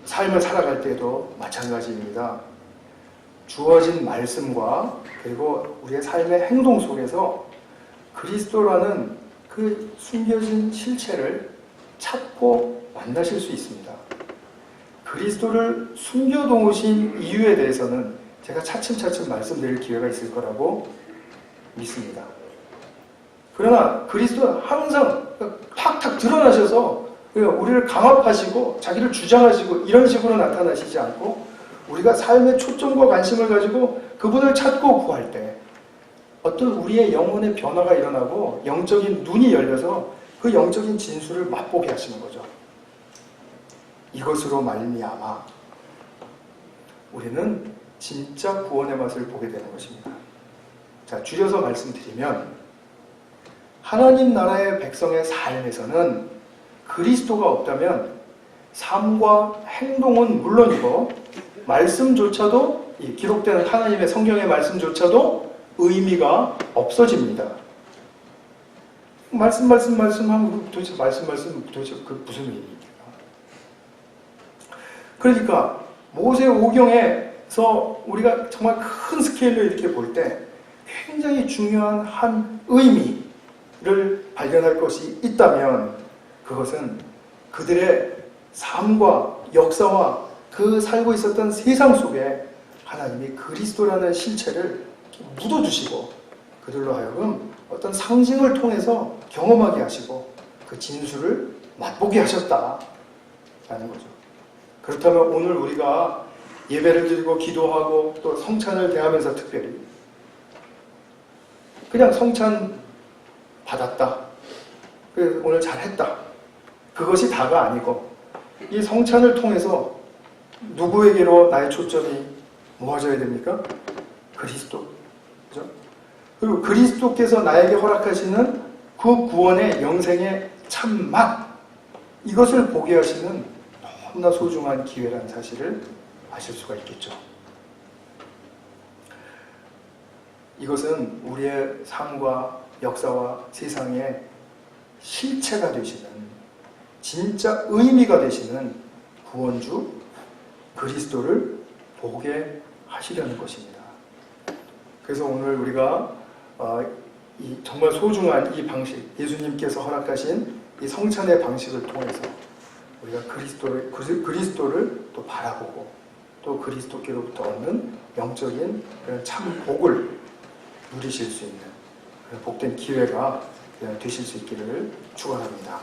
Speaker 1: 삶을 살아갈 때도 마찬가지입니다. 주어진 말씀과 그리고 우리의 삶의 행동 속에서 그리스도라는 그 숨겨진 실체를 찾고 만나실 수 있습니다. 그리스도를 숨겨놓으신 이유에 대해서는 제가 차츰차츰 말씀드릴 기회가 있을 거라고 믿습니다. 그러나 그리스도는 항상 탁탁 드러나셔서 우리를 강압하시고 자기를 주장하시고 이런 식으로 나타나시지 않고, 우리가 삶의 초점과 관심을 가지고 그분을 찾고 구할 때 어떤 우리의 영혼의 변화가 일어나고 영적인 눈이 열려서 그 영적인 진수를 맛보게 하시는 거죠. 이것으로 말미암아 우리는 진짜 구원의 맛을 보게 되는 것입니다. 자, 줄여서 말씀드리면 하나님 나라의 백성의 삶에서는 그리스도가 없다면 삶과 행동은 물론이고 말씀조차도, 이 기록된 하나님의 성경의 말씀조차도 의미가 없어집니다. 말씀하면 도대체 도대체 그 무슨 의미입니까? 그러니까 모세 오경에서 우리가 정말 큰 스케일로 이렇게 볼 때 굉장히 중요한 한 의미를 발견할 것이 있다면 그것은 그들의 삶과 역사와 그 살고 있었던 세상 속에 하나님이 그리스도라는 실체를 묻어주시고 그들로 하여금 어떤 상징을 통해서 경험하게 하시고 그 진수를 맛보게 하셨다라는 거죠. 그렇다면 오늘 우리가 예배를 드리고 기도하고 또 성찬을 대하면서 특별히 그냥 성찬 받았다, 오늘 잘했다, 그것이 다가 아니고 이 성찬을 통해서 누구에게로 나의 초점이 모아져야 됩니까? 그리스도. 그죠? 그리고 그리스도께서 나에게 허락하시는 그 구원의 영생의 참맛, 이것을 보게 하시는 너무나 소중한 기회라는 사실을 아실 수가 있겠죠. 이것은 우리의 삶과 역사와 세상의 실체가 되시는, 진짜 의미가 되시는 구원주 그리스도를 보게 하시려는 것입니다. 그래서 오늘 우리가 이 정말 소중한 이 방식, 예수님께서 허락하신 이 성찬의 방식을 통해서 우리가 그리스도를 또 바라보고 또 그리스도께로부터 얻는 영적인 참 복을 누리실 수 있는 그런 복된 기회가 되실 수 있기를 축원합니다.